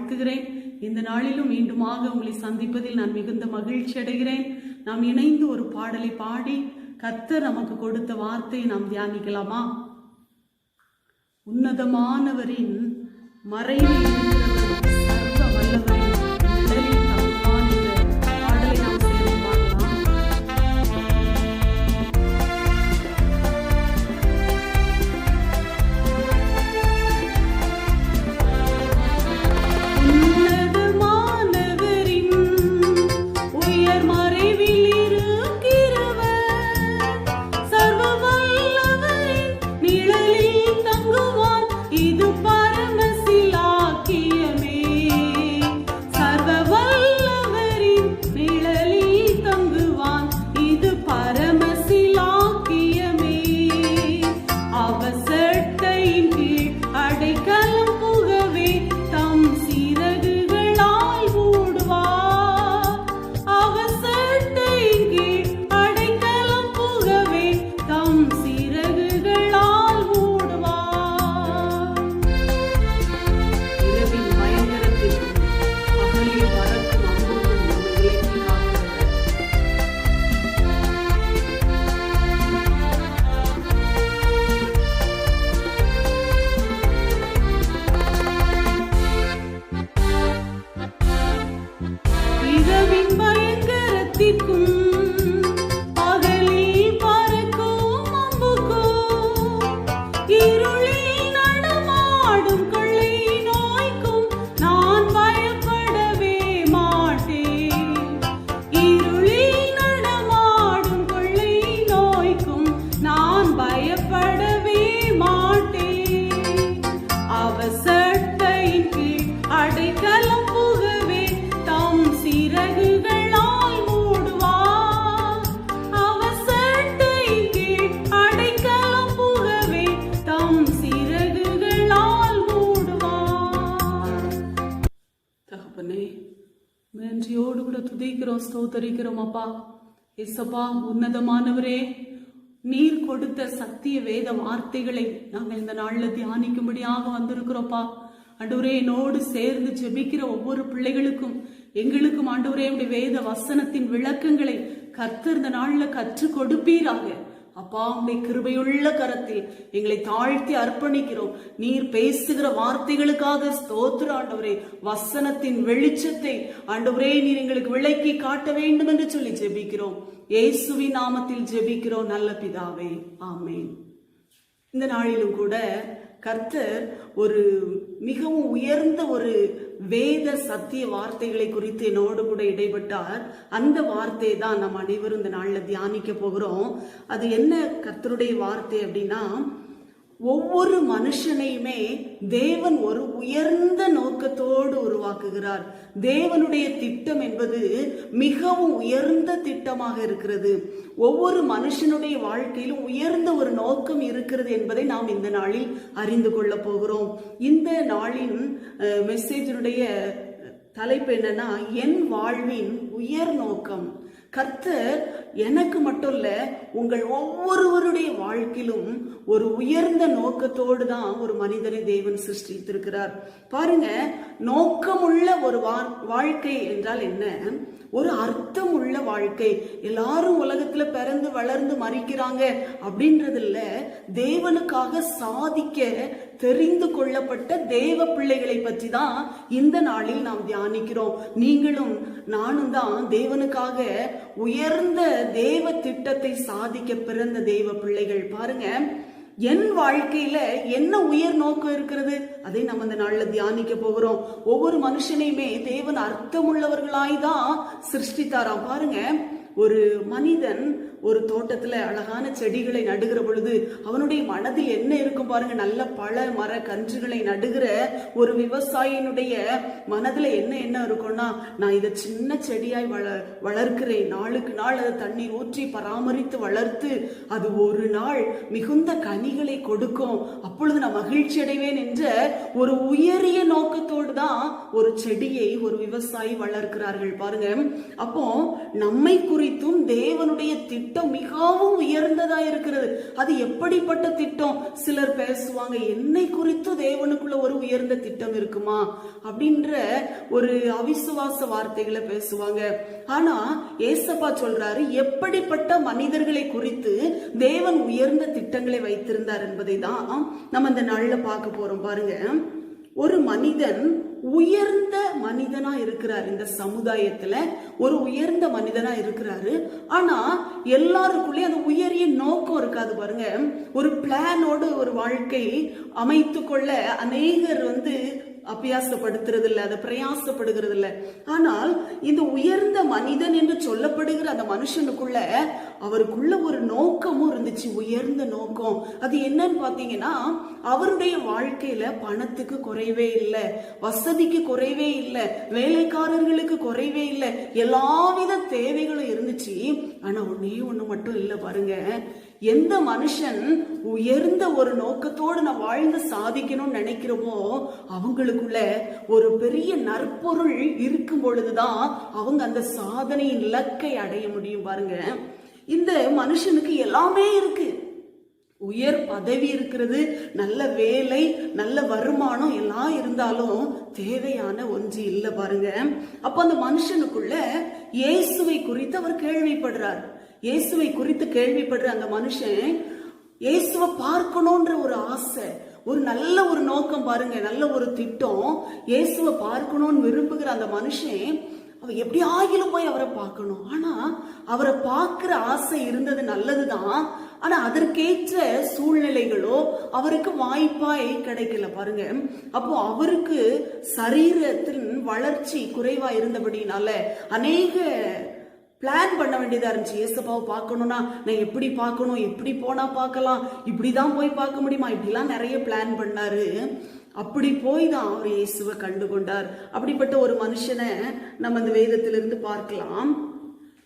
வாழ்த்துகிறேன். இந்த நாளிலும் மீண்டுமாக உங்களை சந்திப்பதில் நான் மிகுந்த மகிழ்ச்சி அடைகிறேன். நாம் இணைந்து ஒரு பாடலை பாடி கர்த்தர் நமக்கு கொடுத்த வார்த்தையை நாம் தியானிக்கலாமா? உன்னதமானவரின் மறைவில் இருக்கிறவர் சர்வ வல்லவரின் நிழலில் தங்குவான் என்ற பாடலை நாம் சேர்ந்து பாடலாம். நன்றியோடு கூட துதிக்கிறோம், ஸ்தோத்தரிக்கிறோம். அப்பா எசப்பா, உன்னதமானவரே, நீர் கொடுத்த சத்திய வேத வார்த்தைகளை நாங்கள் இந்த நாள்ல தியானிக்கும்படியாக வந்திருக்கிறோம்ப்பா. ஆண்டவரே, என்னோடு சேர்ந்து ஜெபிக்கிற ஒவ்வொரு பிள்ளைகளுக்கும் எங்களுக்கும் ஆண்டவரே உடைய வேத வசனத்தின் விளக்கங்களை கர்த்தர் இந்த நாள்ல கற்றுக் கொடுப்பீராக. அப்பா, உடைய கிருபையுள்ள கரத்தில் எங்களை தாழ்த்தி அர்ப்பணிக்கிறோம். நீர் பேசுகிற வார்த்தைகளுக்காக ஸ்தோத்திர ஆண்டவரே. வசனத்தின் வெளிச்சத்தை ஆண்டவரே நீர் எங்களுக்கு விளக்கி காட்ட வேண்டும் என்று சொல்லி ஜெபிக்கிறோம். இயேசுவின் நாமத்தில் ஜெபிக்கிறோம் நல்ல பிதாவே, ஆமேன். இந்த நாளிலும் கூட கர்த்தர் ஒரு மிகவும் உயர்ந்த ஒரு வேத சத்திய வார்த்தைகளை குறித்து என்னோடு கூட இடைப்பட்டார். அந்த வார்த்தையை தான் நம்ம அனைவரும் இந்த நாள்ல தியானிக்க போகிறோம். அது என்ன கர்த்தருடைய வார்த்தை அப்படின்னா, ஒவ்வொரு மனுஷனையுமே தேவன் ஒரு உயர்ந்த நோக்கத்தோடு உருவாக்குகிறார். தேவனுடைய திட்டம் என்பது மிகவும் உயர்ந்த திட்டமாக இருக்கிறது. ஒவ்வொரு மனுஷனுடைய வாழ்க்கையிலும் உயர்ந்த ஒரு நோக்கம் இருக்கிறது என்பதை நாம் இந்த நாளில் அறிந்து கொள்ள போகிறோம். இந்த நாளின் மெசேஜினுடைய தலைப்பு என்னன்னா, என் வாழ்வின் உயர் நோக்கம். கர்த்தர் எனக்கு மட்டும் இல்ல, உங்கள் ஒவ்வொருவருடைய வாழ்க்கையிலும் ஒரு உயர்ந்த நோக்கத்தோடு தான் ஒரு மனிதனை தேவன் சிருஷ்டித்திருக்கிறார். பாருங்க, நோக்கமுள்ள ஒரு வாழ்க்கை என்றால் என்ன? ஒரு அர்த்தம் உள்ள வாழ்க்கை. எல்லாரும் உலகத்துல பிறந்து வளர்ந்து மறிக்கிறாங்க அப்படின்றது இல்ல, தேவனுக்காக சாதிக்க தெரிந்து கொள்ளப்பட்ட தேவ பிள்ளைகளை பற்றி தான் இந்த நாளில் நாம் தியானிக்கிறோம். நீங்களும் நானும் தான் தேவனுக்காக உயர்ந்த தேவ திட்டத்தை சாதிக்க பிறந்த தேவ பிள்ளைகள். பாருங்க, என் வாழ்க்கையில என்ன உயர் நோக்கம் இருக்கிறது, அதை நம்ம இந்த நாள்ல தியானிக்க போகிறோம். ஒவ்வொரு மனுஷனையுமே தேவன் அர்த்தமுள்ளவர்களாய் தான் சிருஷ்டித்தாராம். பாருங்க, ஒரு மனிதன் ஒரு தோட்டத்துல அழகான செடிகளை நடுகிற பொழுது அவனுடைய மனதில் என்ன இருக்கும் பாருங்க. நல்ல பல மர கன்றுகளை நடுகிற ஒரு விவசாயினுடைய மனதுல என்ன இருக்கும்னா, நான் இதை சின்ன செடியாய் வளர்க்கிறேன், நாளுக்கு நாள் அதை தண்ணீர் ஊற்றி பராமரித்து வளர்த்து அது ஒரு நாள் மிகுந்த கனிகளை கொடுக்கும், அப்பொழுது நான் மகிழ்ச்சி அடைவேன் என்ற ஒரு உயரிய நோக்கத்தோடு தான் ஒரு செடியை ஒரு விவசாயி வளர்க்கிறார்கள். பாருங்க, அப்போ நம்மை குறித்து குறித்தும் தேவனுடைய திட்டம் மிகவும் உயர்ந்ததா இருக்கிறது. அது எப்படிப்பட்ட திட்டம்? சிலர் பேசுவாங்க, என்னை குறித்து தேவனுக்குள்ள ஒரு உயர்ந்த திட்டம் இருக்குமா அப்படின்ற ஒரு அவிசுவாச வார்த்தைகளை பேசுவாங்க. ஆனா ஏசப்பா சொல்றாரு, எப்படிப்பட்ட மனிதர்களை குறித்து தேவன் உயர்ந்த திட்டங்களை வைத்திருந்தார் என்பதை தான் நம்ம இந்த நாள்ல பார்க்க போறோம். பாருங்க, ஒரு மனிதன் உயர்ந்த மனிதனா இருக்கிறார், இந்த சமுதாயத்துல ஒரு உயர்ந்த மனிதனா இருக்கிறாரு. ஆனா எல்லாருக்குள்ளே அந்த உயரிய நோக்கம் இருக்காது. பாருங்க, ஒரு பிளானோடு ஒரு வாழ்க்கை அமைத்து கொள்ள அநேகர் அபியாசப்படுத்துறது இல்ல, அதை பிரயாசப்படுகிறது இல்ல. ஆனால் இந்த உயர்ந்த மனிதன் என்று சொல்லப்படுகிற அந்த மனுஷனுக்குள்ள அவருக்குள்ள ஒரு நோக்கமும் இருந்துச்சு, உயர்ந்த நோக்கம். அது என்னன்னு பாத்தீங்கன்னா, அவருடைய வாழ்க்கையில பணத்துக்கு குறைவே இல்லை, வசதிக்கு குறைவே இல்லை, வேலைக்காரர்களுக்கு குறைவே இல்லை, எல்லாவித தேவைகளும் இருந்துச்சு. ஆனா ஒன்னே ஒண்ணு மட்டும் இல்லை. பாருங்க, எந்த மனுஷன் உயர்ந்த ஒரு நோக்கத்தோடு நான் வாழ்ந்து சாதிக்கணும்னு நினைக்கிறோமோ அவங்களுக்குள்ள ஒரு பெரிய நற்பொருள் இருக்கும் பொழுதுதான் அவங்க அந்த சாதனையின் இலக்கை அடைய முடியும். பாருங்க, இந்த மனுஷனுக்கு எல்லாமே இருக்கு, உயர் பதவி இருக்கிறது, நல்ல வேலை, நல்ல வருமானம் எல்லாம் இருந்தாலும் தேவையான ஒன்று இல்லை. பாருங்க, அப்ப அந்த மனுஷனுக்குள்ள இயேசுவை குறித்து அவர் கேள்விப்படுறார். இயேசுவை குறித்து கேள்விப்படுற அந்த மனுஷன் இயேசுவை பார்க்கணும்ன்ற ஒரு ஆசை, ஒரு நல்ல ஒரு நோக்கம். பாருங்க, நல்ல ஒரு திட்டம். இயேசுவை பார்க்கணும்னு விரும்புகிற அந்த மனுஷன் அவ எப்படி ஆகிலும் போய் அவரை பார்க்கணும். ஆனா அவரை பார்க்கிற ஆசை இருந்தது நல்லதுதான். ஆனா அதற்கேற்ற சூழ்நிலைகளோ அவருக்கு வாய்ப்பாய் கிடைக்கல. பாருங்க, அப்போ அவருக்கு சரீரத்தின் வளர்ச்சி குறைவா இருந்தபடினால அநேக பிளான் பண்ண வேண்டியதா இருந்துச்சு. ஏசப்பாவை பார்க்கணும்னா நான் எப்படி பார்க்கணும், எப்படி போனா பார்க்கலாம், இப்படிதான் போய் பார்க்க முடியுமா, இப்படிலாம் நிறைய பிளான் பண்ணாரு. அப்படி போய் தான் அவர் இயேசுவை கண்டுகொண்டார். அப்படிப்பட்ட ஒரு மனுஷனை நம்ம இந்த வேதத்திலிருந்து பார்க்கலாம்.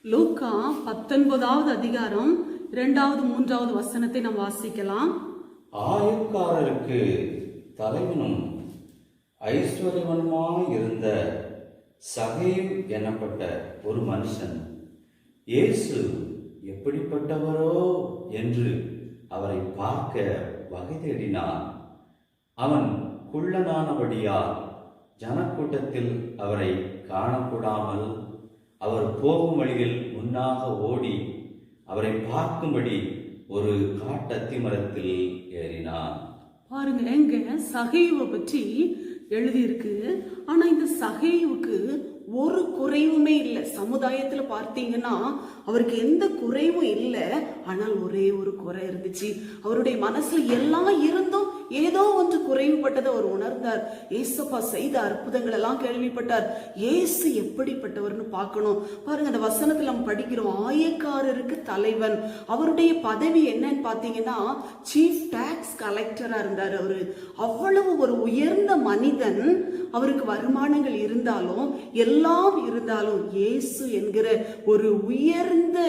லூக்கா 19வது அதிகாரம் 2வது 3வது வசனத்தை நாம் வாசிக்கலாம். ஆயக்காரருக்கு தலைவனும் ஐஸ்வர்யவனுமாக இருந்த சகேயு எனப்பட்ட ஒரு மனுஷன் இயேசு எப்படிப்பட்டவரோ என்று அவரை பார்க்க வகை தேடினான். அவன் குள்ளனானபடியால் ஜனக்கூட்டத்தில் அவரை காணக்கூடாமல் அவர் போகும் வழியில் முன்னாக ஓடி அவரை பார்க்கும்படி ஒரு காட்டத்தி மரத்தில் ஏறினான். பாருங்க, எங்க சகேயுவை பற்றி எழுதியிருக்கு. ஆனா இந்த சகேயுவுக்கு ஒரு குறைவுமே இல்லை. சமுதாயத்துல பார்த்தீங்கன்னா அவருக்கு எந்த குறைவும் இல்லை. ஆனால் ஒரே ஒரு குறை இருந்துச்சு. அவருடைய மனசுல எல்லாம் இருந்தும் ஏதோ ஒன்று குறைவுபட்டதை அவர் உணர்ந்தார். ஏசப்பா செய்த அற்புதங்கள் எல்லாம் கேள்விப்பட்டார். ஏசு எப்படிப்பட்டவர்னு பார்க்கணும். பாருங்க, அந்த வசனத்துல நம்ம படிக்கிறோம், ஆயக்காரருக்கு தலைவன். அவருடைய பதவி என்னன்னு பாத்தீங்கன்னா சீஃப் டாக்ஸ் கலெக்டரா இருந்தார். அவரு அவ்வளவு ஒரு உயர்ந்த மனிதன். அவருக்கு வருமானங்கள் இருந்தாலும் எல்லாம் இருந்தாலும் இயேசு என்கிற ஒரு உயர்ந்த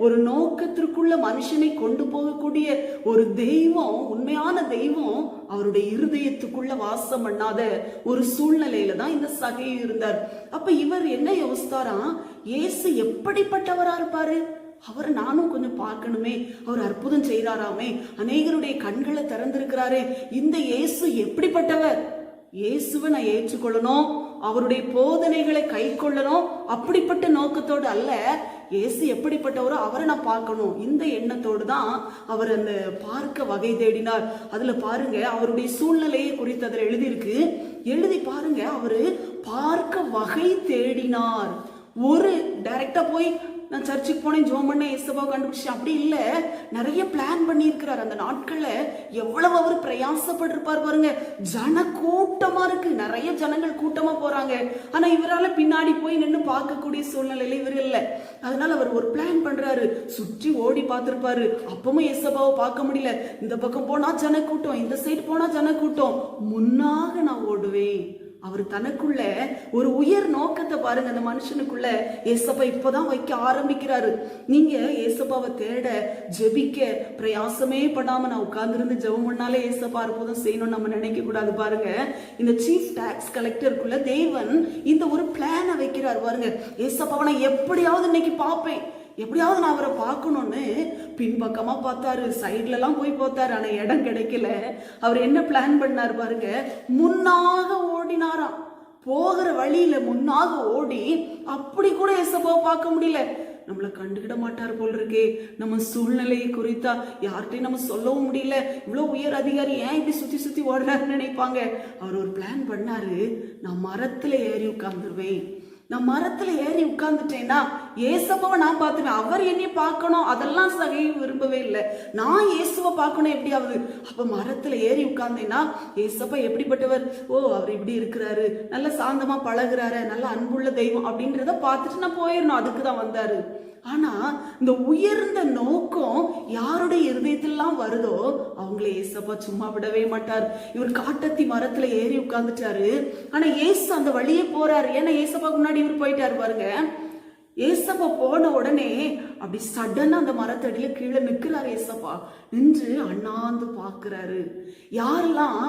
ஒரு நோக்கத்திற்குள்ள மனுஷனை கொண்டு போகக்கூடிய ஒரு தெய்வம், உண்மையான தெய்வம் அவருடைய இருதயத்துக்குள்ள வாசம் பண்ணாத ஒரு சூழ்நிலையில தான் இந்த சகேயு இருந்தார். அப்ப இவர் என்ன யோசித்தாரா, இயேசு எப்படிப்பட்டவரா இருப்பாரு, அவரை நானும் கொஞ்சம் பார்க்கணுமே, அவர் அற்புதம் செய்யறாராமே, அநேகருடைய கண்களை திறந்திருக்கிறாரே, இந்த இயேசு எப்படிப்பட்டவர், இயேசுவை நான் ஏற்றுக்கொள்ளணும், அவருடைய போதனைகளை கை கொள்ளணும், அப்படிப்பட்ட நோக்கத்தோடு அல்ல, இயேசு எப்படிப்பட்டவரோ அவரை நான் பார்க்கணும், இந்த எண்ணத்தோடு தான் அவர் அந்த பார்க்க வகை தேடினார். அதுல பாருங்க, அவருடைய சூழ்நிலையை குறித்து அதில் எழுதியிருக்கு. எழுதி பாருங்க, அவரு பார்க்க வகை தேடினார். ஒரு டைரக்டா போய் நான் சர்ச்சுக்கு போனேன், ஜோம் பண்ணேன், இயேசுவை கண்டுபிடிச்சேன், அப்படி இல்லை. நிறைய பிளான் பண்ணியிருக்கிறார். அந்த நாட்கள்ல எவ்வளவு அவர் பிரயாசப்பட்டிருப்பார் பாருங்க. ஜன கூட்டமா இருக்கு, நிறைய ஜனங்கள் கூட்டமா போறாங்க. ஆனா இவரால பின்னாடி போய் நின்று பார்க்கக்கூடிய சூழ்நிலையில இவர் இல்லை. அதனால அவர் ஒரு பிளான் பண்றாரு, சுற்றி ஓடி பார்த்திருப்பாரு. அப்பவும் இயேசுவை பார்க்க முடியல. இந்த பக்கம் போனா ஜன கூட்டம், இந்த சைடு போனா ஜன கூட்டம், முன்னாக நான் ஓடுவேன். அவர் தனக்குள்ள ஒரு உயர் நோக்கத்தை பாருங்க, அந்த மனுஷனுக்குள்ள ஏசப்பா இப்பதான் வைக்க ஆரம்பிக்கிறாரு. நீங்க ஏசப்பாவை தேட ஜெபிக்க பிரயாசமே படாம நான் உட்கார்ந்துருந்து ஜெபம் பண்ணாலே ஏசப்பா அற்புதம் செய்யணும்னு நம்ம நினைக்க கூடாது. பாருங்க, இந்த சீஃப் டாக்ஸ் கலெக்டருக்குள்ள தேவன் இந்த ஒரு பிளான வைக்கிறார் பாருங்க. ஏசப்பாவை நான் எப்படியாவது இன்னைக்கு பார்ப்பேன், எப்படியாவது நான் அவரை பார்க்கணும்னு பின்பக்கமா பார்த்தாரு, சைட்ல எல்லாம் போய் பார்த்தாரு. ஆனா இடம் கிடைக்கல. அவர் என்ன பிளான் பண்ணாரு பாருங்க, முன்னாக ஓடினாராம். போகிற வழியில முன்னாக ஓடி அப்படி கூட ஏசப்பாவை பார்க்க முடியல. நம்மளை கண்டுகிட மாட்டார் போல் இருக்கே, நம்ம சூழ்நிலையை குறித்தா யார்கிட்டையும் நம்ம சொல்லவும் முடியல. இவ்வளவு உயர் அதிகாரி ஏன் இப்படி சுத்தி சுத்தி ஓடுறாருன்னு நினைப்பாங்க. அவர் ஒரு பிளான் பண்ணாரு, நான் மரத்துல ஏறி உட்கார்ந்துருவேன். நான் மரத்துல ஏறி உட்கார்ந்துட்டேன்னா ஏசப்பாவை நான் பார்த்துவேன், அவர் என்னை பார்க்கணும் அதெல்லாம் சகை விரும்பவே இல்லை. நான் இயேசுவை பார்க்கணும் எப்படியாவது. அப்ப மரத்துல ஏறி உட்கார்ந்தேன்னா ஏசப்பா எப்படிப்பட்டவர், ஓ அவர் இப்படி இருக்கிறாரு, நல்ல சாந்தமா பழகுறாரு, நல்ல அன்புள்ள தெய்வம் அப்படின்றத பார்த்துட்டு நான் போயிடணும். அதுக்குதான் வந்தாரு. ஆனா இந்த உயர்ந்த நோக்கம் யாருடைய இருதயத்திலாம் வருதோ அவங்கள ஏசப்பா சும்மா விடவே மாட்டார். இவர் காட்டத்தி மரத்துல ஏறி உட்கார்ந்துட்டாரு. ஆனா ஏசு அந்த வழியே போறாரு. ஏன்னா ஏசப்பாக்கு முன்னாடி இவர் போயிட்டாரு பாருங்க. ஏசப்பா போன உடனே அப்படி சடனா அந்த மரத்தடியில கீழே நிக்கிறாரு. ஏசப்பா நின்று அண்ணாந்து பாக்குறாரு. யாரெல்லாம்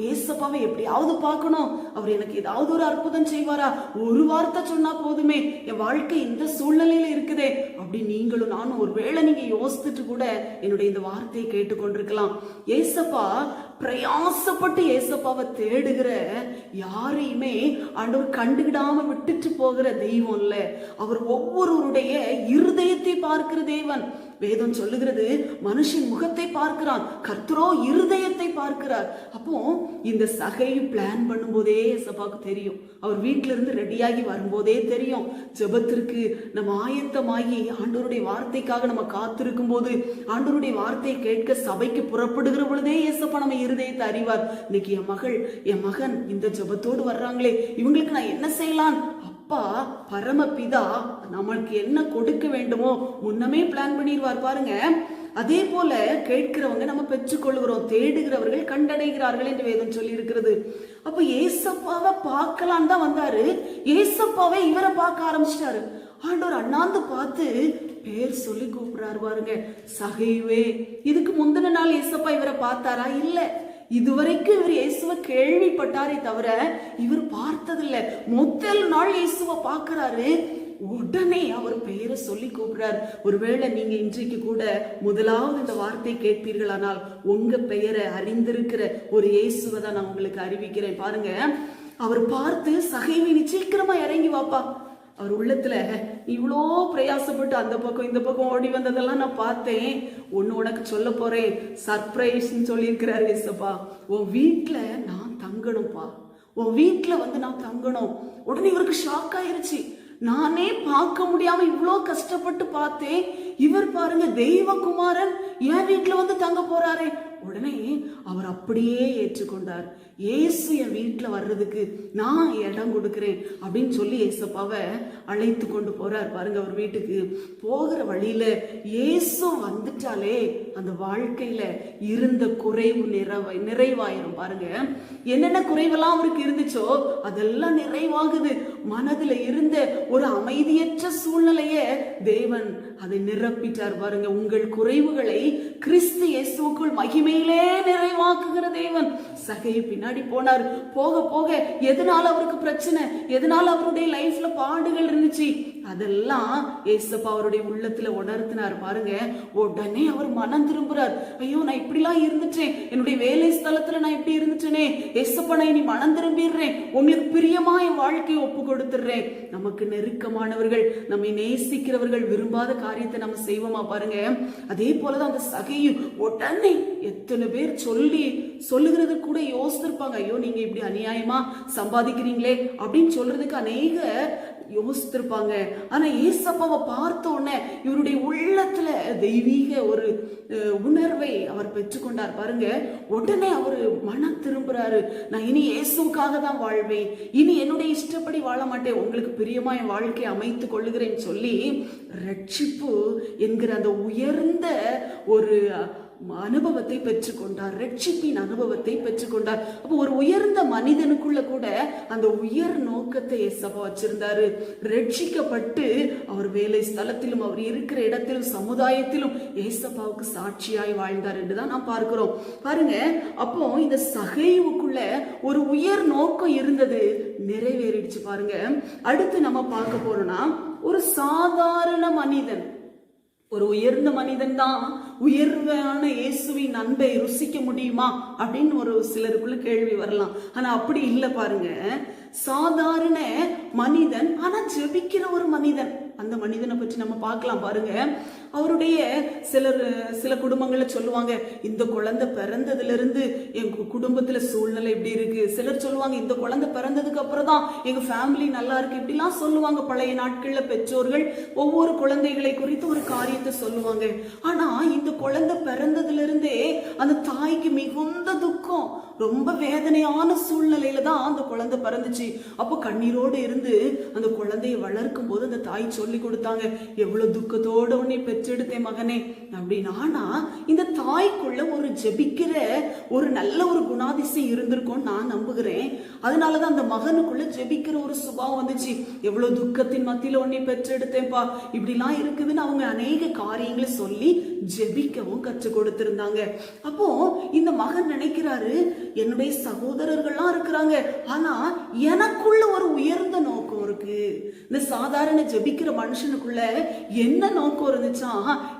ஏசப்பாவை எப்படியாவது பார்க்கணும், அவர் எனக்கு ஏதாவது ஒரு அற்புதம் செய்வாரா, ஒரு வார்த்தை சொன்னா போதுமே, என் வாழ்க்கை இந்த சூழ்நிலையில இருக்குதே அப்படி நீங்களும் நானும் ஒருவேளை நீங்க யோசித்துட்டு கூட என்னுடைய இந்த வார்த்தையை கேட்டுக்கொண்டிருக்கலாம். ஏசப்பா பிரயாசப்பட்டு ஏசப்பாவை தேடுகிற யாரையுமே ஆண்டவர் கண்டுகிடாம விட்டுட்டு போகிற தெய்வம் இல்ல. அவர் ஒவ்வொருவருடைய இருதயத்தை பார்க்கிற தேவன். வேதம் சொல்லுகிறது, மனுஷன் முகத்தை பார்க்கிறான், கர்த்தரோ இருதயத்தை பார்க்கிறார். அப்போ இந்த சகையை பிளான் பண்ணும் போதே ஏசப்பாவுக்கு தெரியும். அவர் வீட்டில இருந்து ரெடியாகி வரும்போதே தெரியும். ஜெபத்திற்கு நம்ம ஆயத்தமாகி ஆண்டவருடைய வார்த்தைக்காக நம்ம காத்திருக்கும் போது, ஆண்டவருடைய வார்த்தையை கேட்க சபைக்கு புறப்படுகிற பொழுதே ஏசப்பா நம்ம இருதயத்தை அறிவார். இன்னைக்கு என் மகன் இந்த ஜெபத்தோடு வர்றாங்களே, இவங்களுக்கு நான் என்ன செய்யலாம், அப்பா பரமபிதா நம்மளுக்கு என்ன கொடுக்க வேண்டுமோ முன்னமே பிளான் பண்ணிடுவார் பாருங்க. அதே போல கேட்கிறவங்க நம்ம பெற்றுக்கொள்கிறோம், தேடுகிறவர்கள் கண்டடைகிறார்கள் என்று வேதம் சொல்லி இருக்கிறது. அப்ப ஏசப்பாவை பார்க்கலாம் தான் வந்தாரு. ஏசப்பாவை இவரை பார்க்க ஆரம்பிச்சிட்டாரு. ஆண்டவர் அண்ணாந்து பார்த்து பேர் சொல்லி கூப்பிடுறாரு பாருங்க, சகைவே. இதுக்கு முந்தின நாள் ஏசப்பா இவரை பார்த்தாரா? இல்ல. இதுவரைக்கும் இவர் இயேசுவை கேள்விப்பட்டாரே தவிர இவர் பார்த்ததில்ல. முதல் நாள் இயேசுவை பார்க்கிறாரு. உடனே அவர் பெயரை சொல்லி கூப்பிடுறார். ஒருவேளை நீங்க இன்றைக்கு கூட முதலாவது இந்த வார்த்தை கேட்பீர்களானால் உங்க பெயரை அறிந்திருக்கிற ஒரு இயேசுவை தான் நான் உங்களுக்கு அறிவிக்கிறேன். பாருங்க, அவர் பார்த்து சகைவை நீ சீக்கிரமா இறங்கி வாப்பா. அவர் உள்ளத்துல இவ்வளோ பிரயாசப்பட்டு அந்த பக்கம் இந்த பக்கம் ஓடி வந்ததெல்லாம் நான் பார்த்தேன், ஒன்னு உனக்கு சொல்ல போறேன், சர்ப்ரைஸ்ன்னு சொல்லியிருக்கிறாரு ஏசப்பா. உன் வீட்டுல நான் தங்கணும்ப்பா, உன் வீட்டுல வந்து நான் தங்கணும். உடனே இவருக்கு ஷாக் ஆயிருச்சு. நானே பார்க்க முடியாம இவ்வளோ கஷ்டப்பட்டு பார்த்தேன், இவர் பாருங்க தெய்வகுமாரன் என் வீட்டுல வந்து தங்க போறாரே. உடனே அவர் அப்படியே ஏற்றுக்கொண்டார். ஏசு என் வீட்டுல வர்றதுக்கு நான் இடம் கொடுக்கிறேன் அப்படின்னு சொல்லி ஏசப்பாவை அழைத்து கொண்டு போறார் பாருங்க. அவர் வீட்டுக்கு போகிற வழியில ஏசு வந்துட்டாலே அந்த வாழ்க்கையில இருந்த குறைவு நிறைவாயிரும் பாருங்க. என்னென்ன குறைவெல்லாம் அவருக்கு இருந்துச்சோ அதெல்லாம் நிறைவாகுது. மனதுல இருந்த ஒரு அமைதியற்ற சூழ்நிலைய தேவன் அதை நிரப்பிட்டார் பாருங்க. உங்கள் குறைவுகளை கிறிஸ்து இயேசுவுக்குள் மகிமையிலே நிறைவாக்குகிற தேவன். சகை பின்னாடி போனார். போக போக எதனால அவருக்கு பிரச்சனை, எதனால அவருடைய லைஃப்ல பாடுகள் இருந்துச்சு, அதெல்லாம் ஏசப்பா அவருடைய உள்ளத்துல உணர்த்தினார் பாருங்க. உடனே அவர் மனம் திரும்புறார். ஐயோ நான் இப்படிலாம் இருந்துட்டேன், என்னுடைய வேலை ஸ்தலத்துல நான் இப்படி இருந்துட்டேனே, ஏசப்பா நான் இனி மனம் திரும்பிடுறேன், உங்களுக்கு பிரியமா என் வாழ்க்கையை ஒப்பு கொடுத்துடுறேன். நமக்கு நெருக்கமானவர்கள், நம்மை நேசிக்கிறவர்கள் விரும்பாத காரியத்தை நம்ம செய்வோமா பாருங்க. அதே போலதான் அந்த சகையும் உடனே எத்தனை பேர் சொல்லுகிறது கூட யோசித்திருப்பாங்க. ஐயோ நீங்க இப்படி அநியாயமா சம்பாதிக்கிறீங்களே அப்படின்னு சொல்றதுக்கு அநேக யோசித்திருப்பாங்க. ஆனா ஏசப்பாவை பார்த்த உடனே இவருடைய உள்ளத்துல தெய்வீக ஒரு உணர்வை அவர் பெற்றுக்கொண்டார் பாருங்க. உடனே அவர் மனம் திரும்புறாரு. நான் இனி இயேசுக்காக தான் வாழ்வேன், இனி என்னுடைய இஷ்டப்படி வாழ மாட்டேன், உங்களுக்கு பிரியமா என் வாழ்க்கையை அமைத்துக் கொள்ளுகிறேன்னு சொல்லி ரட்சிப்பு என்கிற அந்த உயர்ந்த ஒரு அனுபவத்தை பெற்றுக்கொண்டார். ரட்சிப்பின் அனுபவத்தை பெற்றுக்கொண்டார். அப்போ ஒரு உயர்ந்த மனிதனுக்குள்ள கூட அந்த உயர் நோக்கத்தை ஏசப்பா வச்சிருந்தாரு. ரட்சிக்கப்பட்டு அவர் வேலை ஸ்தலத்திலும் அவர் இருக்கிற இடத்திலும் சமுதாயத்திலும் ஏசப்பாவுக்கு சாட்சியாய் வாழ்ந்தார் என்றுதான் நாம் பார்க்கிறோம் பாருங்க. அப்போ இந்த சகைவுக்குள்ள ஒரு உயர் நோக்கம் இருந்தது, நிறைவேறிடுச்சு பாருங்க. அடுத்து நம்ம பார்க்க போறோம்னா ஒரு சாதாரண மனிதன், ஒரு உயர்ந்த மனிதன் தான் உயர்வான இயேசுவின் அன்பை ருசிக்க முடியுமா அப்படின்னு ஒரு சிலருக்குள்ள கேள்வி வரலாம். ஆனா அப்படி இல்லை பாருங்க. சாதாரண மனிதன் ஆனா ஜெபிக்கிற ஒரு மனிதன், அந்த மனிதனை பற்றி நம்ம பார்க்கலாம் பாருங்க. அவருடைய சில குடும்பங்கள்ல சொல்லுவாங்க, இந்த குழந்தை பிறந்ததுல இருந்து எங்க குடும்பத்துல சூழ்நிலை இப்படி இருக்கு. சிலர் சொல்லுவாங்க, இந்த குழந்தை பிறந்ததுக்கு அப்புறம் தான் எங்க ஃபேமிலி நல்லா இருக்கு. இப்படிலாம் சொல்லுவாங்க. பழைய நாட்கள்ல பெற்றோர்கள் ஒவ்வொரு குழந்தைகளை குறித்து ஒரு காரியத்தை சொல்லுவாங்க. ஆனா இந்த குழந்தை பிறந்ததுல இருந்தே அந்த தாய்க்கு மிகுந்த துக்கம், ரொம்ப வேதனையான சூழ்நிலையில தான் அந்த குழந்தை பிறந்துச்சு. அப்போ கண்ணீரோடு இருந்து அந்த குழந்தையை வளர்க்கும் போது அந்த தாய் சொல்லி கொடுத்தாங்க, எவ்வளவு துக்கத்தோட உன்னை பெற்றெடுத்தேன் மகனே அப்படின்னு. ஆனா இந்த தாய்க்குள்ள ஒரு ஜெபிக்கிற ஒரு நல்ல ஒரு குணாதிசயம் இருந்திருக்கும் நான் நம்புகிறேன். அதனாலதான் அந்த மகனுக்குள்ள ஜெபிக்கிற ஒரு சுபாவம் வந்துச்சு. எவ்வளவு துக்கத்தின் மத்தியில உன்னை பெற்றெடுத்தேன்ப்பா, இப்படிலாம் இருக்குதுன்னு அவங்க அநேக காரியங்களை சொல்லி ஜெபிக்கவும் கற்றுக் கொடுத்திருந்தாங்க. அப்போ இந்த மகன் நினைக்கிறாரு, என்னுடைய சகோதரர்கள்லாம் இருக்கிறாங்க, ஆனா எனக்குள்ள ஒரு உயர்ந்த நோக்கம் இருக்கு. இந்த சாதாரண ஜெபிக்கிற மனுஷனுக்குள்ள என்ன நோக்கம் இருந்துச்சா,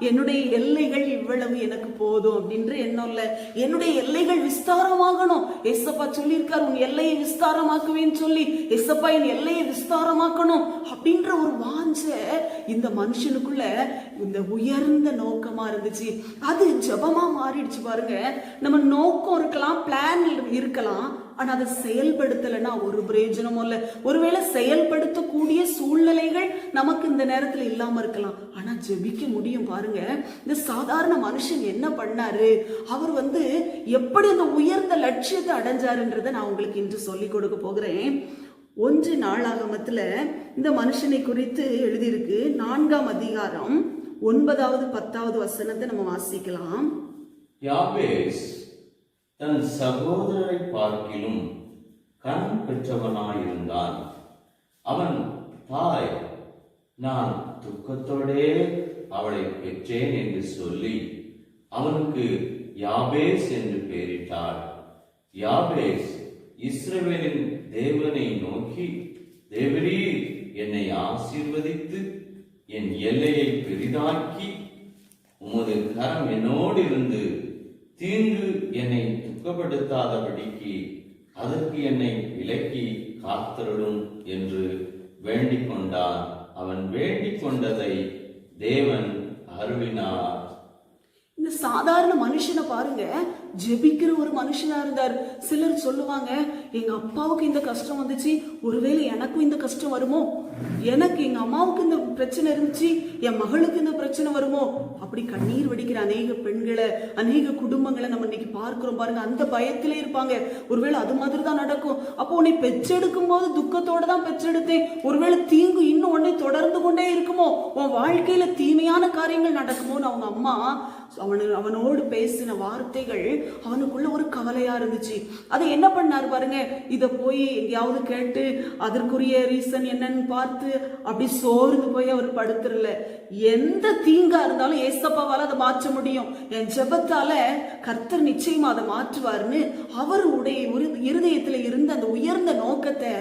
என்னுடைய எல்லைகள் இவ்வளவு எனக்கு போதும் அப்படின்ற எண்ணம் இல்ல, என்னுடைய எல்லைகள் விஸ்தாரமாகணும். ஏசப்பா சொல்லியிருக்காரு, உன் எல்லையை விஸ்தாரமாக்குவேன்னு சொல்லி. ஏசப்பா என் எல்லையை விஸ்தாரமாக்கணும் அப்படின்ற ஒரு வாஞ்ச இந்த மனுஷனுக்குள்ள இந்த உயர்ந்த நோக்கமா இருந்துச்சு. அது ஜபமா மாறிடுச்சு பாருங்க. நம்ம நோக்கம் இருக்கலாம், பிளான் இருக்கலாம், ஆனா அதை செயல்படுத்தலைன்னா ஒரு பிரயோஜனமும் இல்லை. ஒருவேளை செயல்படுத்தக்கூடிய சூழ்நிலைகள் நமக்கு இந்த நேரத்துல இல்லாம இருக்கலாம், ஆனா ஜெபிக்க முடியும் பாருங்க. இந்த சாதாரண மனுஷன் என்ன பண்ணாரு, அவர் எப்படி அந்த உயர்ந்த லட்சியத்தை அடைஞ்சாருன்றதை நான் உங்களுக்கு இன்று சொல்லி கொடுக்க போகிறேன். 1 நாளாகமத்துல இந்த மனுஷனை குறித்து எழுதியிருக்கு. 4ஆம் அதிகாரம் 9வது 10வது வசனத்தை நம்ம வாசிக்கலாம். யாபேஸ் தன் சகோதரரை பார்க்கிலும் கண் பெற்றவனாயிருந்தான். அவன் தாய், நான் துக்கத்தோடே அவளை பெற்றேன் என்று சொல்லி அவனுக்கு யாபேஸ் என்று பெயரிட்டாள். யாபேஸ் இஸ்ரவேலின் தேவனை நோக்கி, தேவரீர் என்னை ஆசீர்வதித்து என் எல்லையை பெரிதாக்கி உமது கரம் என்னோடு இருந்து தீங்கு என்னை துக்கப்படுத்தாதபடிக்கு அதற்கு என்னை விலக்கி காத்தருளும் என்று வேண்டிக் கொண்டான். அவன் வேண்டிக் கொண்டதை தேவன் அருளினார். இந்த சாதாரண மனுஷனை பாருங்க, ஜெபிக்கிற ஒரு மனுஷனா இருந்தார். சிலர் சொல்லுவாங்க, எங்க அப்பாவுக்கு இந்த கஷ்டம் வந்துச்சு, ஒருவேளை எனக்கும் இந்த கஷ்டம் வருமோ, எனக்கு எங்க அம்மாவுக்கு இந்த பிரச்சனை இருந்துச்சு, என் மகளுக்கு இந்த பிரச்சனை வருமோ, அப்படி கண்ணீர் வடிக்கிற அநேக பெண்களை, அநேக குடும்பங்களை நம்ம இன்னைக்கு பார்க்கிறோம் பாருங்க. அந்த பயத்திலே இருப்பாங்க, ஒருவேளை அது மாதிரி தான் நடக்கும். அப்போ உன்னை பெற்றெடுக்கும் போது துக்கத்தோட தான் பெற்றெடுத்தேன், ஒருவேளை தீங்கு இன்னும் உன்னை தொடர்ந்து கொண்டே இருக்குமோ, உன் வாழ்க்கையில தீமையான காரியங்கள் நடக்குமோன்னு அவங்க அம்மா அவனோடு பேசின வார்த்தைகள் அவனுக்குள்ள ஒரு கவலையா இருந்துச்சு. அதை என்ன பண்ணாரு பாருங்க, இத போய் எங்கேயாவது கேட்டு அதற்குரிய ரீசன் என்னன்னு பார்த்து அப்படி சோர்ந்து போய் அவர் படுத்துறல. எந்த தீங்கா இருந்தாலும் ஏசப்பாவால அதை மாற்ற முடியும், என் ஜெபத்தால கர்த்தர் நிச்சயமா அதை மாற்றுவாருன்னு அவருடைய இருதயத்துல இருந்த அந்த உயர்ந்த நோக்கத்தை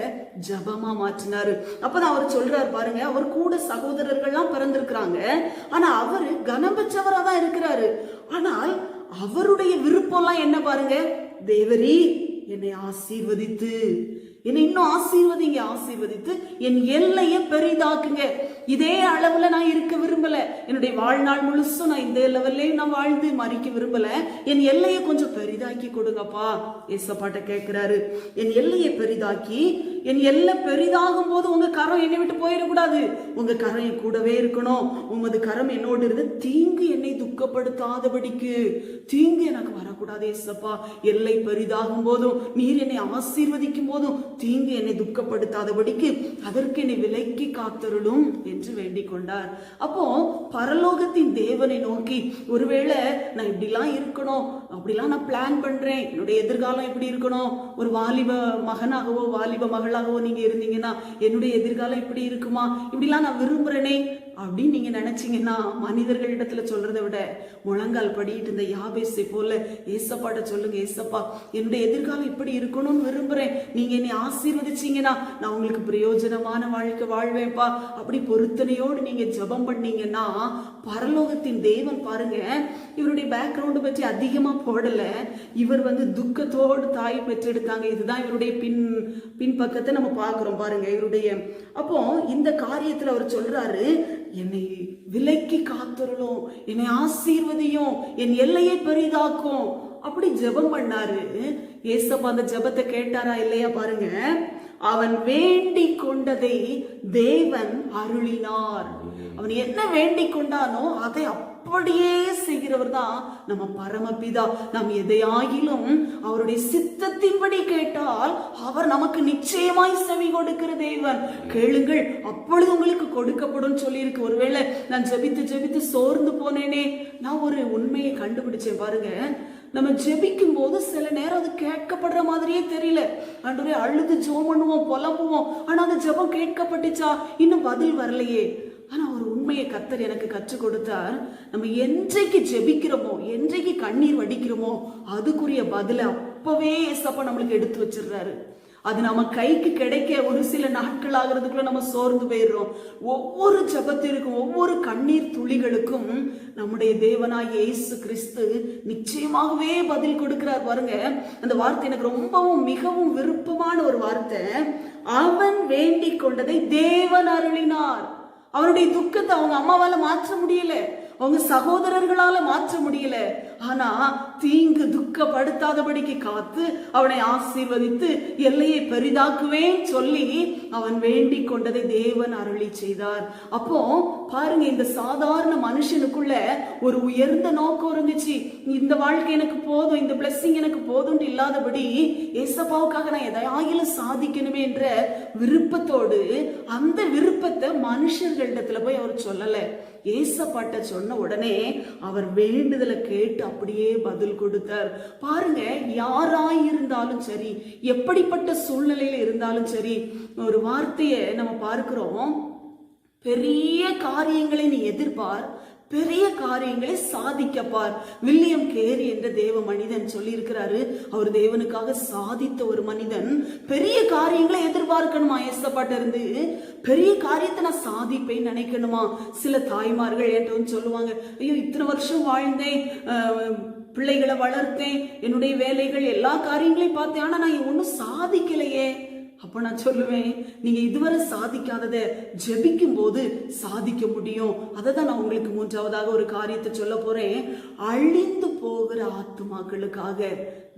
ஜபமா மாற்றினாரு. அப்பதான் அவர் சொல்றாரு பாருங்க, அவர் கூட சகோதரர்கள்லாம் பிறந்திருக்கிறாங்க, ஆனா அவரு கனம் பெற்றவரா தான் இருக்கிறாரு. ஆனால் அவருடைய விருப்பம்லாம் என்ன பாருங்க, தேவரீ என்னை ஆசீர்வதித்து, என்னை இன்னும் ஆசீர்வதிங்க, ஆசீர்வதித்து என் எல்லையை பெரிதாக்குங்க. இதே அளவுல நான் இருக்க விரும்பல, என்னுடைய வாழ்நாள் முழுசும் நான் இந்த லெவல்லையும் நான் வாழ்ந்து மறிக்க விரும்பல, என் எல்லையை கொஞ்சம் பெரிதாக்கி கொடுங்கப்பா. ஏசப்பாட்ட கேட்கிறாரு, என் எல்லையை பெரிதாக்கி, என் எல்லை பெரிதாகும் போது உங்க கரம் என்னை விட்டு போயிடக்கூடாது, உங்க கரம் என் கூடவே இருக்கணும், உமது கரம் என்னோடு இருந்து தீங்கு என்னை துக்கப்படுத்தாதபடிக்கு, தீங்கு எனக்கு வரக்கூடாது ஏசப்பா. எல்லை பெரிதாகும் போதும் நீர் என்னை ஆசீர்வதிக்கும் போதும் தீங்கு என்னை துக்கப்படுத்தாதபடிக்கு அதற்கு என்னை விலக்கி காத்தருளும் என்று வேண்டிக் கொண்டார். அப்போ பரலோகத்தின் தேவனை நோக்கி, ஒருவேளை நான் இப்படிலாம் இருக்கணும், அப்படிலாம் நான் பிளான் பண்றேன், என்னுடைய எதிர்காலம் எப்படி இருக்கணும், ஒரு வாலிப மகனாகவோ வாலிப மகளாகவோ நீங்க இருந்தீங்கன்னா என்னுடைய எதிர்காலம் இப்படி இருக்குமா, இப்படிலாம் நான் விரும்புறேனே அப்படின்னு நீங்க நினைச்சீங்கன்னா, மனிதர்களிடத்துல சொல்றதை விட முழங்கால் படிட்டு இந்த யாபேசை போல ஏசப்பாட்ட சொல்லுங்க, ஏசப்பா என்னுடைய எதிர்காலம் இப்படி இருக்கணும்னு விரும்புறேன், நீங்க என்னை ஆசீர்வதிச்சீங்கன்னா நான் உங்களுக்கு பிரயோஜனமான வாழ்க்கை வாழ்வேன்ப்பா. அப்படி பொருத்தனையோடு நீங்க ஜெபம் பண்ணீங்கன்னா பரலோகத்தின் தேவன் பாருங்க, இவருடைய பேக்ரவுண்ட் பற்றி அதிகமா போடல. இவர் துக்கத்தோடு தாய் பெற்றெடுத்தாங்க. இதுதான் இவருடைய பின்பக்கத்தை நம்ம பார்க்கிறோம் பாருங்க இவருடைய. அப்போ இந்த காரியத்துல அவர் சொல்றாரு, என்னை விலைக்கு காத்தருளும், என்னை ஆசீர்வதியும், என் எல்லையை பெரிதாக்கும். அப்படி ஜெபம் பண்ணாரு. ஏசப்பா அந்த ஜெபத்தை கேட்டாரா இல்லையா பாருங்க. அவன் வேண்டிக் கொண்டதை தேவன் அருளினார். அவன் என்ன வேண்டிக் கொண்டானோ அதை அப்படியே செய்கிறவர் தான் நம்ம பரமபிதா. நாம் எதையாகிலும் அவருடைய சித்தத்தின்படி கேட்டால் அவர் நமக்கு நிச்சயமாய் செவி கொடுக்கிற தேவன். கேளுங்கள் அப்பொழுது உங்களுக்கு கொடுக்கப்படும் சொல்லி இருக்கு. ஒருவேளை நான் ஜெபித்து ஜெபித்து சோர்ந்து போனேனே, நான் ஒரு உண்மையை கண்டுபிடிச்சேன் பாருங்க. நம்ம ஜெபிக்கும் போது சில நேரம் அது கேட்கப்படுற மாதிரியே தெரியல. ஆண்டவரே அழுது ஜெபம் பண்ணுவோம், புலம்புவோம், ஆனா அந்த ஜெபம் கேட்கப்பட்டுச்சா, இன்னும் பதில் வரலையே. ஆனா ஒரு உண்மையை கர்த்தர் எனக்கு கற்றுக் கொடுத்தார். நம்ம என்றைக்கு ஜெபிக்கிறோமோ, என்றைக்கு கண்ணீர் வடிக்கிறோமோ, அதுக்குரிய பதில அப்பவே ஏசப்பா நம்மளுக்கு எடுத்து வச்சிடுறாரு. அது நம்ம கைக்கு கிடைக்க ஒரு சில நாட்கள் ஆகிறதுக்குள்ள நம்ம சோர்ந்து போயிடுறோம். ஒவ்வொரு ஜெபத்திற்கும், ஒவ்வொரு கண்ணீர் துளிகளுக்கும் நம்முடைய தேவனாய் இயேசு கிறிஸ்து நிச்சயமாகவே பதில் கொடுக்கிறார் பாருங்க. அந்த வார்த்தை எனக்கு ரொம்பவும் மிகவும் விருப்பமான ஒரு வார்த்தை. அவன் வேண்டிக் கொண்டதை தேவன் அருளினார். அவருடைய துக்கத்தை அவங்க அம்மாவால மாற்ற முடியல, அவங்க சகோதரர்களால மாற்ற முடியல. ஆனா தீங்கு துக்கப்படுத்தாதபடிக்கு காத்து அவனை ஆசீர்வதித்து எல்லையை பெரிதாக்குவேன் சொல்லி அவன் வேண்டிக் கொண்டதை தேவன் அருளி செய்தார். அப்போ பாருங்க, இந்த சாதாரண மனுஷனுக்குள்ள ஒரு உயர்ந்த நோக்கம் இருந்துச்சு. இந்த வாழ்க்கை எனக்கு போதும், இந்த பிளெஸிங் எனக்கு போதும் இல்லாதபடி ஏசப்பாவுக்காக நான் எதையாகிலும் சாதிக்கணுமே என்ற விருப்பத்தோடு, அந்த விருப்பத்தை மனுஷர்களிடத்துல போய் அவர் சொல்லல. ஏசப்பாட்ட சொன்ன உடனே அவர் வேண்டுதலை கேட்டு அப்படியே பதில் கொடுத்தார். பாருங்க, யாராயிருந்தாலும் சரி, எப்படிப்பட்ட சூழ்நிலையில இருந்தாலும் சரி, ஒரு வார்த்தையை நம்ம பார்க்கிறோம். பெரிய காரியங்களை நீ எதிர்பார், பெரிய காரியங்களை சாதிக்கப்பார். வில்லியம் கேரி என்ற தேவ மனிதன் சொல்லி இருக்கிறாரு. அவர் தேவனுக்காக சாதித்த ஒரு மனிதன். பெரிய காரியங்களை எதிர்பார்க்கணுமா ஏசப்பாட்ட இருந்து? பெரிய காரியத்தை நான் சாதிப்பேன் நினைக்கணுமா? சில தாய்மார்கள் என்கிட்ட சொல்லுவாங்க, ஐயோ இத்தனை வருஷம் வாழ்ந்தேன், பிள்ளைகளை வளர்த்தேன், என்னுடைய வேலைகள் எல்லா காரியங்களையும் பார்த்தேன், ஆனா நான் ஒன்னும் சாதிக்கலையே. அப்ப நான் சொல்லுவேன், நீங்க இதுவரை சாதிக்காததை ஜெபிக்கும் போது சாதிக்க முடியும். அதை தான் நான் உங்களுக்கு மூன்றாவதாக ஒரு காரியத்தை சொல்ல போறேன். அழிந்து போகிற ஆத்துமாக்களுக்காக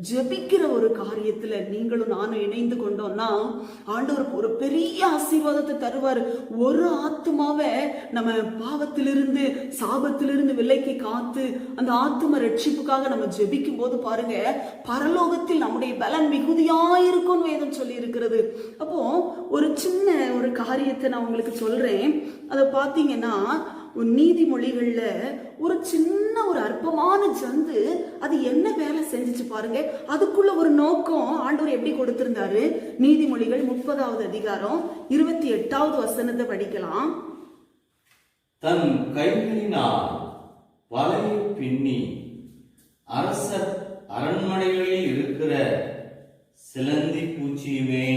ஜெபிக்கிற ஒரு காரியத்துல நீங்களும் நானும் இணைந்து கொண்டோம்னா ஆண்டவர் ஒரு பெரிய ஆசீர்வாதத்தை தருவார். ஒரு ஆத்துமாவை நம்ம பாவத்திலிருந்து, சாபத்திலிருந்து விலைக்கு காத்து அந்த ஆத்தும ரட்சிப்புக்காக நம்ம ஜெபிக்கும் போது பாருங்க, பரலோகத்தில் நம்முடைய பலன் மிகுதியாயிருக்கும் வேதம் சொல்லி இருக்கிறது. அப்போ ஒரு சின்ன ஒரு காரியத்தை நான் உங்களுக்கு சொல்றேன். அதை பார்த்தீங்கன்னா, நீதிமொழிகள்ல ஒரு சின்ன ஒரு அற்பமான ஜந்து அது என்ன வேலை செஞ்சுச்சு பாருங்க. அதுக்குள்ள ஒரு நோக்கம் ஆண்டவர் எப்படி கொடுத்திருந்தாரு. நீதிமொழிகள் 30வது அதிகாரம் 28வது வசனத்தை படிக்கலாம். தன் கைகளினால் வலையை பின்னி அரசர் அரண்மனைகளில் இருக்கிற சிலந்தி பூச்சியுமே.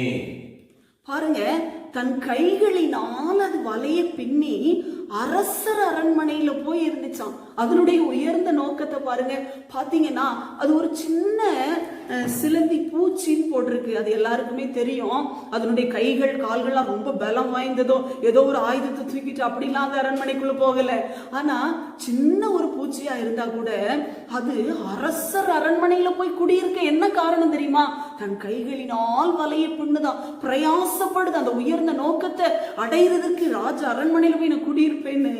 பாருங்க, தன் கைகளினால் அது வலைய பின்னி அரசர் அரண்மனையில போய் இருந்துச்சான். அதனுடைய உயர்ந்த நோக்கத்தை பாருங்க. பாத்தீங்கன்னா அது ஒரு சின்ன சிலந்தி பூச்சின்னு போட்டிருக்கு. அது எல்லாருக்குமே தெரியும். அதனுடைய கைகள் கால்கள்லாம் ரொம்ப பலம் வாய்ந்ததோ, ஏதோ ஒரு ஆயுதத்தை தூக்கிட்டு அப்படிலாம் அந்த அரண்மனைக்குள்ள போகல. ஆனா சின்ன ஒரு பூச்சியா இருந்தா கூட அது அரசர் அரண்மனையில போய் குடியிருக்க என்ன காரணம் தெரியுமா? தன் கைகளினால் வலையை பின்னுதான், பிரயாசப்படுது. அந்த உயர்ந்த நோக்கத்தை அடையிறதுக்கு ராஜ அரண்மனையில போய் நான் குடியிருப்பேன்னு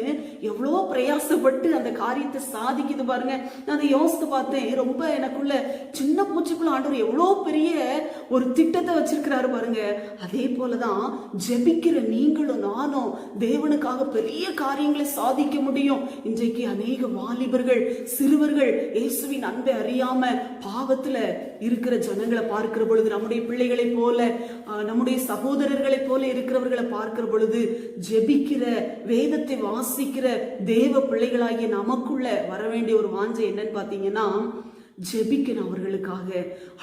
எவ்வளோ பிரயாசப்பட்டு அந்த காரியத்தை சாதிக்குது பாருங்க. நான் அதை யோசித்து பார்த்தேன். ரொம்ப எனக்குள்ள சின்ன பூச்சிக்குள்ள ஆண்டவர் எவ்வளோ பெரிய ஒரு திட்டத்தை வச்சிருக்கிறாரு பாருங்க. அதே போலதான் ஜெபிக்கிற நீங்களும் நானும் தேவனுக்காக பெரிய காரியங்களை சாதிக்க முடியும். இன்றைக்கு அநேக வாலிபர்கள், சிறுவர்கள் இயேசுவின் அன்பை அறியாம பாவத்துல இருக்கிற ஜனங்களை பார்க்கிற பொழுது, நம்முடைய பிள்ளைகளை போல, நம்முடைய சகோதரர்களை போல இருக்கிறவர்களை பார்க்கிற பொழுது, ஜெபிக்கிற, வேதத்தை வாசிக்கிற தேவ பிள்ளைகளாகிய நமக்குள்ள வர வேண்டிய ஒரு வாஞ்சை என்னன்னு பாத்தீங்கன்னா, ஜெபிக்கணும், அவர்களுக்காக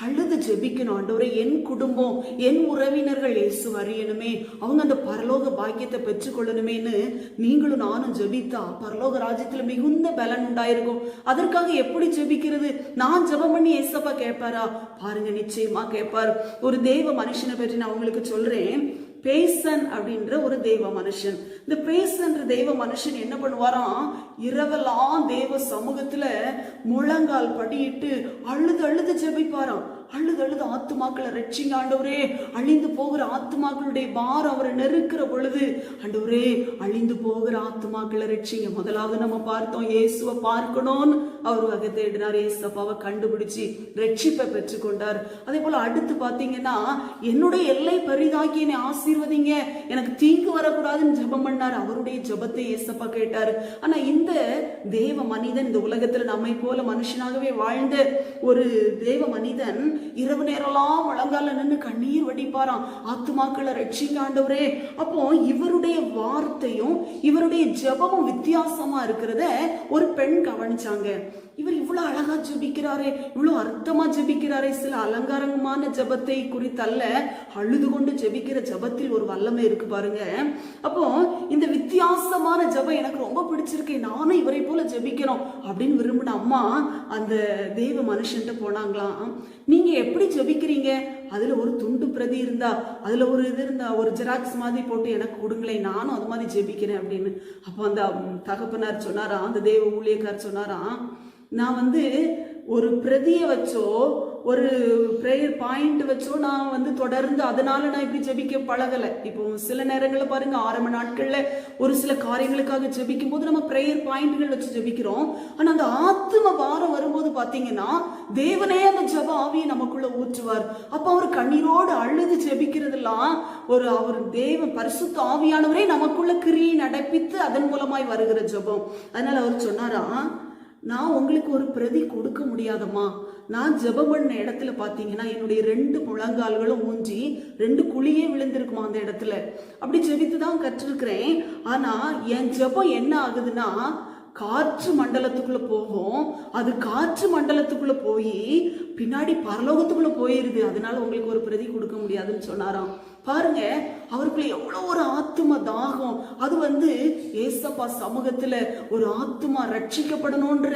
அழுது ஜெபிக்கணும். ஆண்டவரே, என் குடும்பம், என் உறவினர்கள் இயேசு அறியணுமே, அவங்க அந்த பரலோக பாக்கியத்தை பெற்றுக்கொள்ளணுமேன்னு நீங்களும் நானும் ஜெபித்தா பரலோக ராஜ்யத்துல மிகுந்த பலன் உண்டாயிருக்கும். அதற்காக எப்படி ஜெபிக்கிறது? நான் ஜெபம் பண்ணி ஏசப்பா கேட்பாரா? பாருங்க, நிச்சயமா கேட்பார். ஒரு தேவ மனுஷனை பற்றி நான் உங்களுக்கு சொல்றேன். பேசன் அப்படின்ற ஒரு தெய்வ மனுஷன். இந்த பேசன்ற தெய்வ மனுஷன் என்ன பண்ணுவாராம், இரவெல்லாம் தேவ சமூகத்துல முழங்கால் படியிட்டு அழுது அழுது ஜெபிப்பாராம். அழுது அழுது ஆத்துமாக்களை ரட்சிங்க ஆண்டவரே, அழிந்து போகிற ஆத்துமாக்களுடைய பாரம் அவரை நெருக்கிற பொழுது, ஆண்டவரே அழிந்து போகிற ஆத்துமாக்களை ரட்சிங்க. முதலாவது நம்ம பார்த்தோம், இயேசுவை பார்க்கணும்னு அவர் வகை தேடினார். இயேசப்பாவை கண்டுபிடிச்சு ரட்சிப்பை பெற்றுக்கொண்டார். அதே போல அடுத்து பாத்தீங்கன்னா, என்னுடைய எல்லை பெரிதாக்கி என்னை ஆசீர்வதிங்க, எனக்கு தீங்கு வரக்கூடாதுன்னு ஜெபம் பண்ணார். அவருடைய ஜெபத்தை இயேசப்பா கேட்டார். ஆனா இந்த தேவ மனிதன், இந்த உலகத்துல நம்மை போல மனுஷனாகவே வாழ்ந்த ஒரு தேவ மனிதன் இரவு நேரம்லாம் முழங்கால நின்று கண்ணீர் வடிப்பாராம், ஆத்துமாக்களை ரட்சிங்க ஆண்டவரே. அப்போ இவருடைய வார்த்தையும் இவருடைய ஜெபமும் வித்தியாசமா இருக்கிறத ஒரு பெண் கவனிச்சாங்க. இவர் இவ்வளவு அழகா ஜெபிக்கிறாரே, இவ்வளவு அர்த்தமா ஜெபிக்கிறாரே, சில அலங்காரமான ஜெபத்தை குறித்தல்ல, அழுது கொண்டு ஜெபிக்கிற ஜெபத்தில் ஒரு வல்லமை இருக்கு பாருங்க. அப்போ இந்த வித்தியாசமான ஜெபம் எனக்கு ரொம்ப பிடிச்சிருக்கு, நானும் இவரை போல ஜெபிக்கணும் அப்படின்னு விரும்பின அம்மா அந்த தெய்வ மனுஷன்ட்ட போனாங்களாம். நீங்க எப்படி ஜெபிக்கிறீங்க? அதுல ஒரு துண்டு பிரதி இருந்தா, அதுல ஒரு இது இருந்தா, ஒரு ஜெராக்ஸ் மாதிரி போட்டு எனக்கு கொடுங்களேன், நானும் அது மாதிரி ஜெபிக்கிறேன் அப்படின்னு. அப்போ அந்த தகப்பனார் சொன்னாராம், அந்த தேவ ஊழியக்கார் சொன்னாராம், நான் ஒரு பிரதியை வச்சோ ஒரு ப்ரேயர் பாயிண்ட் வச்சோ நான் தொடர்ந்து அதனால நான் இப்படி ஜெபிக்க பழகலை. இப்போ சில நேரங்களில் பாருங்க, ஆரம்ப நாட்கள்ல ஒரு சில காரியங்களுக்காக ஜெபிக்கும் போது நம்ம ப்ரேயர் பாயிண்ட்கள் வச்சு ஜெபிக்கிறோம். ஆனா அந்த ஆத்தும பாரம் வரும்போது பாத்தீங்கன்னா தேவனே அந்த ஜெப ஆவியை நமக்குள்ள ஊற்றுவார். அப்ப அவர் கண்ணீரோடு அழுது ஜெபிக்கிறதெல்லாம் அவர் தேவ பரிசுத்த ஆவியானவரே நமக்குள்ள கிரியை நடப்பித்து அதன் மூலமாய் வருகிற ஜெபம். அதனால அவர் சொன்னாரா, நான் உங்களுக்கு ஒரு பிரதி கொடுக்க முடியாதம்மா, நான் ஜெபம் பண்ண இடத்துல பாத்தீங்கன்னா என்னுடைய 2 முழங்கால்களும் ஊஞ்சி 2 குழியே விழுந்திருக்குமா அந்த இடத்துல. அப்படி ஜெபித்துதான் கற்றிருக்கிறேன். ஆனா என் ஜெபம் என்ன ஆகுதுன்னா, காற்று மண்டலத்துக்குள்ள போகும், அது காற்று மண்டலத்துக்குள்ள போய் பின்னாடி பரலோகத்துக்குள்ள போயிருது. அதனால உங்களுக்கு ஒரு பிரதி கொடுக்க முடியாதுன்னு சொன்னாராம். பாருங்க, அவருக்குள்ள எவ்வளவு ஒரு ஆத்தும தாகம். அது ஏசப்பா சமூகத்துல ஒரு ஆத்துமா ரட்சிக்கப்படணும்ன்ற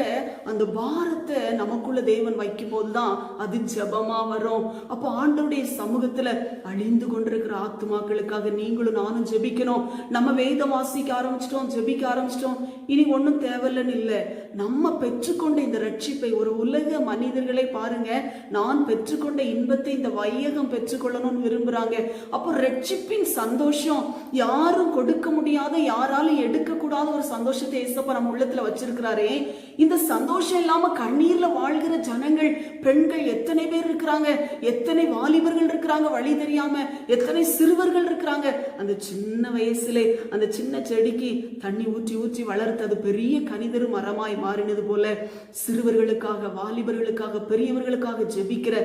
அந்த பாரத்தை நமக்குள்ள தேவன் வைக்கும் போதுதான் அது ஜெபமா வரும். அப்ப ஆண்டவருடைய சமூகத்துல அழிந்து கொண்டிருக்கிற ஆத்துமாக்களுக்காக நீங்களும் நானும் ஜெபிக்கணும். நம்ம வேதம் வாசிக்க ஆரம்பிச்சிட்டோம், ஜெபிக்க ஆரம்பிச்சிட்டோம், இனி ஒன்னும் தேவையில்லைன்னு இல்லை. நம்ம பெற்றுக்கொண்ட இந்த ரட்சிப்பை, ஒரு உலக மனிதர்களை பாருங்க, நான் பெற்றுக்கொண்ட இன்பத்தை இந்த வையகம் பெற்றுக்கொள்ளணும்னு விரும்புறாங்க. அப்போ ரட்சிப்பின் சந்தோஷம் யாரும் கொடுக்க முடியாத, யாராலும் எடுக்க கூடாத ஒரு சந்தோஷத்தை ஏசப்பா நம்ம உள்ளத்துல வச்சிருக்கிறாரே. இந்த சந்தோஷம் இல்லாம கண்ணீர்ல வாழ்கிற ஜனங்கள், பெண்கள் எத்தனை பேர் இருக்கிறாங்க, எத்தனை வாலிபர்கள் இருக்கிறாங்க வழி தெரியாம, எத்தனை சிறுவர்கள் இருக்கிறாங்க. அந்த சின்ன வயசுல அந்த சின்ன செடிக்கு தண்ணி ஊற்றி ஊற்றி வளர்த்து அது பெரிய கனிதரு மரமாய் மாறினது போல சிறுவர்களுக்காக, வாலிபர்களுக்காக, பெரியவர்களுக்காக ஜெபிக்கிற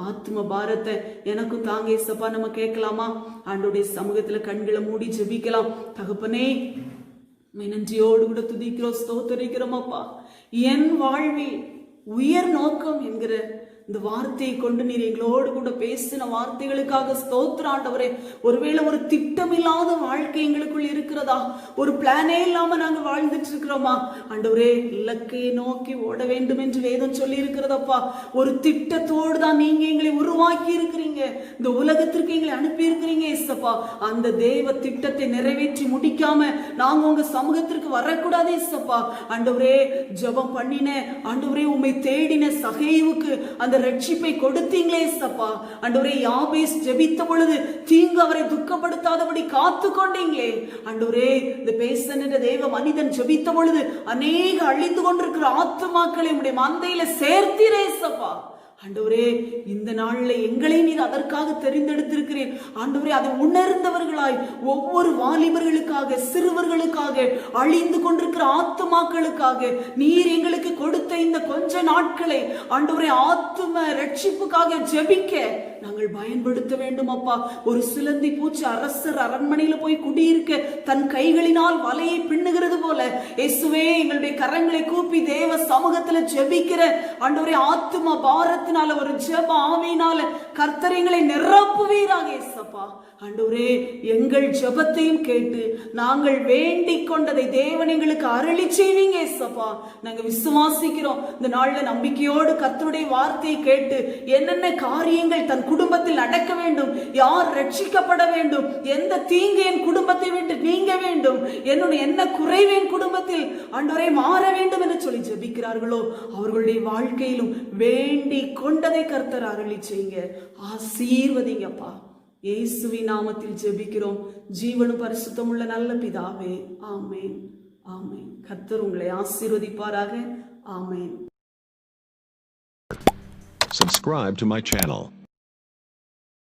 ஆத்ம பாரத்தை எனக்கும் தாங்க ஏசப்பா. நம்ம கேட்கலாமா? ஆண்டோடைய சமூகத்துல கண்களை மூடி ஜெபிக்கலாம். தகப்பனே, நன்றியோடு கூட துதிக்கிறோம், ஸ்தோத்தரிக்கிறோம் அப்பா. என் வாழ்வில் உயர் நோக்கம் என்கிற இந்த வார்த்தையை கொண்டு நீர் எங்களோடு கூட பேசின வார்த்தைகளுக்காக ஸ்தோத்திரம் ஆண்டவரே. ஒருவேளை ஒரு திட்டமில்லாத வாழ்க்கை எங்களுக்குள் இருக்கிறதா, ஒரு பிளானே இல்லாம நாங்க வாழ்ந்துட்டு இருக்கிறோமா ஆண்டவரே? இலக்கையை நோக்கி ஓட வேண்டும் என்று வேதம் சொல்லி இருக்கிறதப்பா. ஒரு திட்டத்தோடு தான் நீங்க எங்களை உருவாக்கி இருக்கிறீங்க, இந்த உலகத்திற்கு எங்களை அனுப்பி இருக்கிறீங்க ஏசப்பா. அந்த தேவ திட்டத்தை நிறைவேற்றி முடிக்காம நாங்க உங்க சமூகத்திற்கு வரக்கூடாது ஏசப்பா. ஆண்டவரே, ஜெபம் பண்ணின ஆண்டவரே, உம்மை தேடின சகேவுக்கு அந்த ரட்சிப்பை கொடுத்தீங்களே ஏசப்பா. ஆண்டவரே, யாபேஸ் ஜெபித்த பொழுது தீங்கு அவரை துக்கப்படுத்தாதபடி காத்து கொண்டீங்களே ஆண்டவரே. இந்த பேசன் என்ற தேவ மனிதன் ஜெபித்த பொழுது அநேக அழிந்து கொண்டிருக்கிற ஆத்துமாக்களை உடைய மந்தையில சேர்த்தீரே ஏசப்பா. ஆண்டவரே, இந்த நாள்ல எங்களை நீர் அதற்காக தெரிந்தெடுத்திருக்கிறீர் ஆண்டவரே. அதை உணர்ந்தவர்களாய் ஒவ்வொரு வாலிபர்களுக்காக, சிறுவர்களுக்காக, அழிந்து கொண்டிருக்கிற ஆத்துமாக்களுக்காக நீர் எங்களுக்கு கொடுத்த இந்த கொஞ்ச நாட்களை ஆண்டவரே ஆத்தும ரட்சிப்புக்காக ஜெபிக்க நாங்கள் பயன்படுத்த வேண்டும் அப்பா. ஒரு சிலந்தி பூச்சி அரசர் அரண்மனையில போய் குடியிருக்க தன் கைகளினால் வலையை பின்னுகிறது போல இயேசுவே எங்களுடைய கரங்களை கூப்பி தேவ சமூகத்துல ஜெபிக்கிற ஆண்டவரே ஆத்தும பாரத்தினால ஒரு ஜெப ஆவியினால கர்த்தர் எங்களை நிரப்புவீராக இயேசப்பா. ஆண்டவரே எங்கள் ஜெபத்தையும் கேட்டு நாங்கள் வேண்டிக் கொண்டதை தேவன் எங்களுக்கு அருளி செய்வீங்க இயேசப்பா. நாங்க விசுவாசிக்கிறோம். இந்த நாள்ல நம்பிக்கையோடு கர்த்தருடைய வார்த்தையை கேட்டு என்னென்ன காரியங்கள் தன் குடும்பத்தில் நடக்க வேண்டும், யார் ரட்சிக்கப்பட வேண்டும், எந்த தீங்கு என் குடும்பத்தை விட்டு நீங்க வேண்டும், என்னுடைய என்ன குறைவு என் குடும்பத்தில் ஆண்டவரே மாற வேண்டும் என்று சொல்லி ஜெபிக்கிறார்களோ அவர்களுடைய வாழ்க்கையிலும் வேண்டிக் கொண்டதை கர்த்தர் அருளி செய்யுங்க. ஆசீர்வதிங்கப்பா. இயேசுவின் நாமத்தில் ஜெபிக்கிறோம் ஜீவனும் பரிசுத்தம் உள்ள நல்ல பிதாவே. ஆமேன், ஆமேன். கர்த்தர் உங்களை ஆசீர்வதிப்பாராக. ஆமேன். Subscribe to my channel.